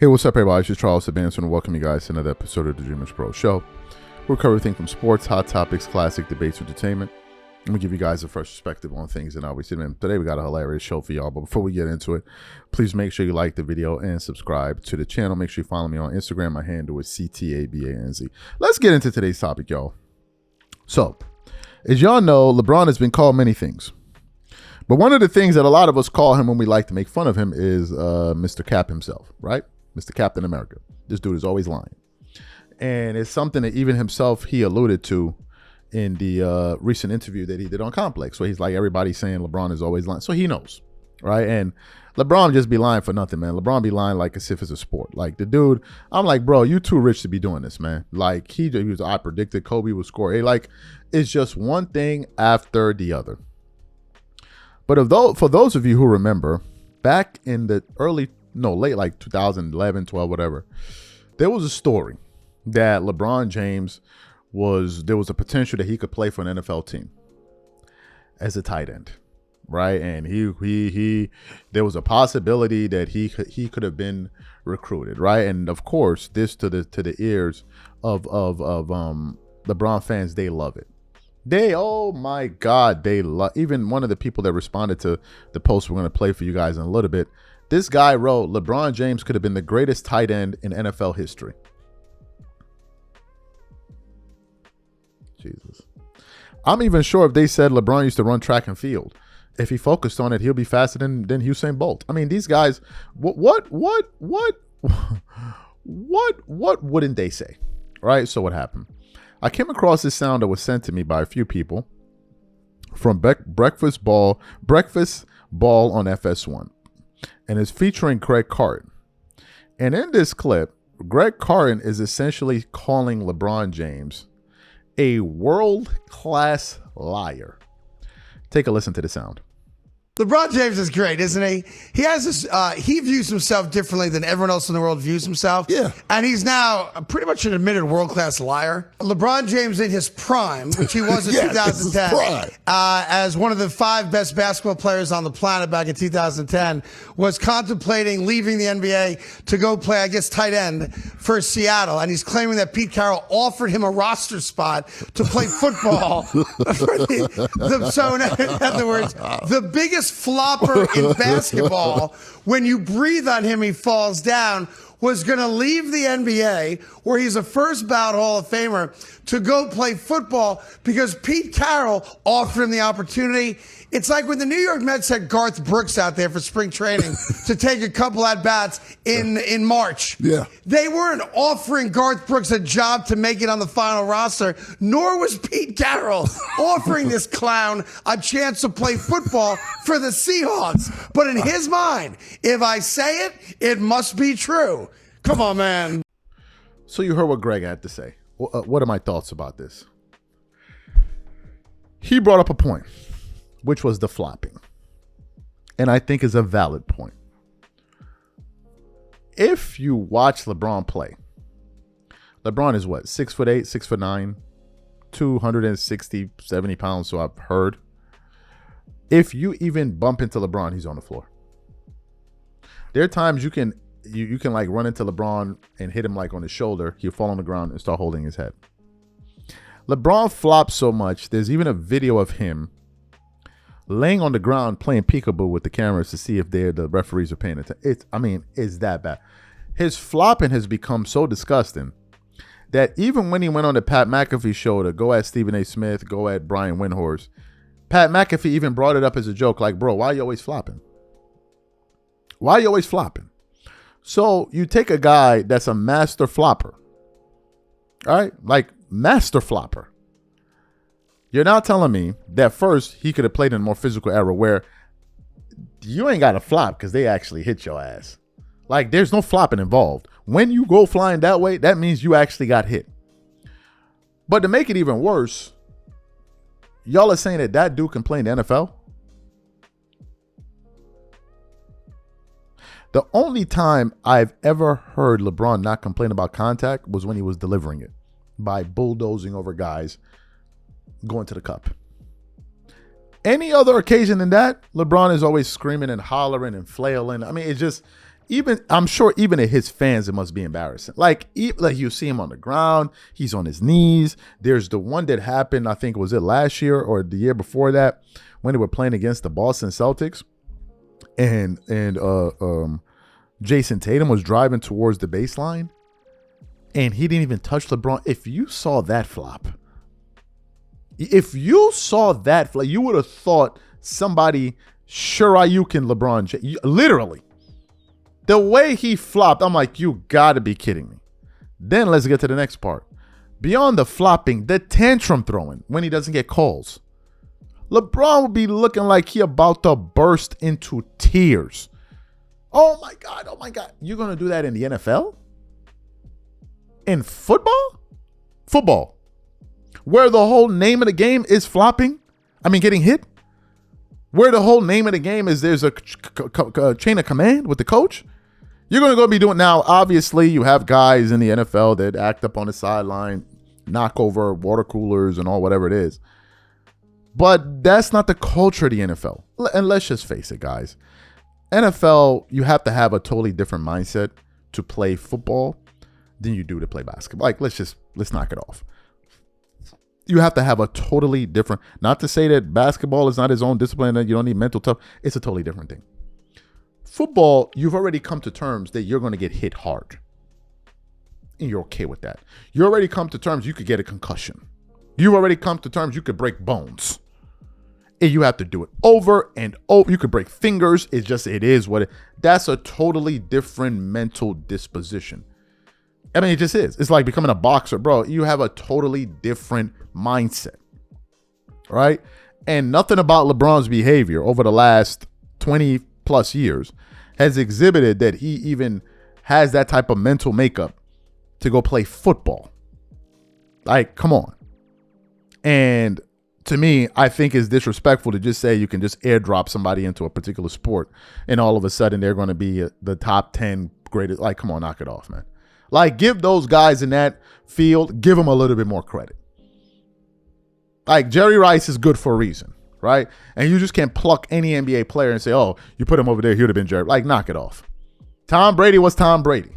Hey, what's up, everybody? It's just Charles Advancer, and welcome you guys to another episode of the DREAMERSPRO show. We'll cover everything from sports, hot topics, classic debates, entertainment. And we'll give you guys a fresh perspective on things and how we see them. Today, we got a hilarious show for y'all. But before we get into it, please make sure you like the video and subscribe to the channel. Make sure you follow me on Instagram. My handle is CTABANZ. Let's get into today's topic, y'all. So, as y'all know, LeBron has been called many things. But one of the things that a lot of us call him when we like to make fun of him is Mr. Cap himself, right? Mr. Captain America. This dude is always lying. And it's something that even himself, he alluded to in the recent interview that he did on Complex. So he's like, everybody's saying LeBron is always lying. So he knows, right? And LeBron just be lying for nothing, man. LeBron be lying like as if it's a sport. Like the dude, I'm like, bro, you too rich to be doing this, man. Like he was, I predicted Kobe would score. Like it's just one thing after the other. But for those of you who remember, back in the late like 2011, 12, whatever, there was a story that LeBron James there was a potential that he could play for an NFL team as a tight end, right? And there was a possibility that he could have been recruited, right? And of course, this to the ears of LeBron fans, they love it. Oh my God, they love. Even one of the people that responded to the post we're going to play for you guys in a little bit. This guy wrote, LeBron James could have been the greatest tight end in NFL history. Jesus. I'm even sure if they said LeBron used to run track and field, if he focused on it, he'll be faster than Usain Bolt. I mean, these guys, what wouldn't they say? Right? So what happened? I came across this sound that was sent to me by a few people from Breakfast Ball on FS1. And it's featuring Greg Carton. And in this clip, Greg Carton is essentially calling LeBron James a world-class liar. Take a listen to the sound. LeBron James is great, isn't he? He has this, he views himself differently than everyone else in the world views himself. Yeah. And he's now pretty much an admitted world-class liar. LeBron James in his prime, which he was in 2010, as one of the 5 best basketball players on the planet back in 2010, was contemplating leaving the NBA to go play, I guess, tight end for Seattle. And he's claiming that Pete Carroll offered him a roster spot to play football. So in other words, the biggest flopper in basketball, when you breathe on him, he falls down, was going to leave the NBA, where he's a first ballot Hall of Famer, to go play football because Pete Carroll offered him the opportunity. It's like when the New York Mets had Garth Brooks out there for spring training to take a couple at-bats in March. Yeah. They weren't offering Garth Brooks a job to make it on the final roster, nor was Pete Carroll offering this clown a chance to play football for the Seahawks. But in his mind, if I say it, it must be true. Come on, man. So you heard what Greg had to say. What are my thoughts about this? He brought up a point, which was the flopping. And I think is a valid point. If you watch LeBron play, LeBron is what? 6'8", 6'9", 260, 70 pounds, so I've heard. If you even bump into LeBron, he's on the floor. There are times you can like run into LeBron and hit him like on his shoulder. He'll fall on the ground and start holding his head. LeBron flops so much. There's even a video of him laying on the ground playing peekaboo with the cameras to see if the referees are paying attention. It's that bad. His flopping has become so disgusting that even when he went on the Pat McAfee show to go at Stephen A. Smith, go at Brian Windhorst, Pat McAfee even brought it up as a joke, like, bro, why are you always flopping? Why are you always flopping? So you take a guy that's a master flopper, all right? Like master flopper. You're now telling me that first he could have played in a more physical era where you ain't got to flop because they actually hit your ass. Like there's no flopping involved. When you go flying that way, that means you actually got hit. But to make it even worse, y'all are saying that dude can play in the NFL? The only time I've ever heard LeBron not complain about contact was when he was delivering it by bulldozing over guys going to the cup. Any other occasion than that, LeBron is always screaming and hollering and flailing. I mean, I'm sure even at his fans, it must be embarrassing. Like you see him on the ground, he's on his knees. There's the one that happened, I think, was it last year or the year before that, when they were playing against the Boston Celtics, and Jason Tatum was driving towards the baseline, and he didn't even touch LeBron. If you saw that flop, you would have thought somebody sure you can LeBron James. Literally. The way he flopped, I'm like, you gotta be kidding me. Then let's get to the next part. Beyond the flopping, the tantrum throwing when he doesn't get calls. LeBron would be looking like he about to burst into tears. Oh my God. You're gonna do that in the NFL? In football? Football. Where the whole name of the game is flopping? Getting hit? Where the whole name of the game is there's a chain of command with the coach? You're going to go be doing now. Obviously, you have guys in the NFL that act up on the sideline, knock over water coolers and all whatever it is. But that's not the culture of the NFL. And let's just face it, guys. NFL, you have to have a totally different mindset to play football than you do to play basketball. Like, let's knock it off. You have to have a totally different, not to say that basketball is not its own discipline and you don't need mental tough. It's a totally different thing. Football, you've already come to terms that you're going to get hit hard. And you're okay with that. You already come to terms you could get a concussion. You've already come to terms you could break bones. And you have to do it over and over. You could break fingers. It is what it. That's a totally different mental disposition. It just is. It's like becoming a boxer, bro. You have a totally different mindset, right? And nothing about LeBron's behavior over the last 20 plus years has exhibited that he even has that type of mental makeup to go play football. Like, come on. And to me, I think it's disrespectful to just say you can just airdrop somebody into a particular sport and all of a sudden they're going to be the top 10 greatest. Like, come on, knock it off, man. Like, give those guys in that field, give them a little bit more credit. Like, Jerry Rice is good for a reason, right? And you just can't pluck any NBA player and say, oh, you put him over there, he would have been Jerry. Like, knock it off. Tom Brady was Tom Brady.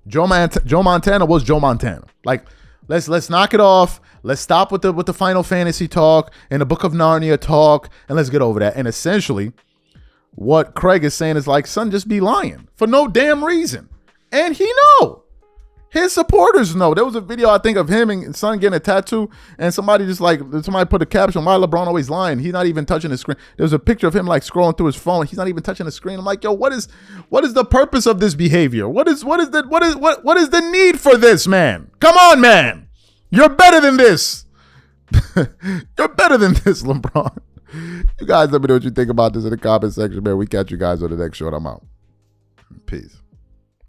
Joe Montana was Joe Montana. Like, let's knock it off. Let's stop with the Final Fantasy talk and the Book of Narnia talk, and let's get over that. And essentially, what Craig is saying is like, son, just be lying for no damn reason. And he know. His supporters know. There was a video, I think, of him and son getting a tattoo, and somebody put a caption, why LeBron always lying? He's not even touching the screen. There was a picture of him like scrolling through his phone. He's not even touching the screen. I'm like, yo, what is the purpose of this behavior? What is the need for this, man? Come on, man. You're better than this. You're better than this, LeBron. You guys let me know what you think about this in the comment section, man. We catch you guys on the next show, and I'm out. Peace.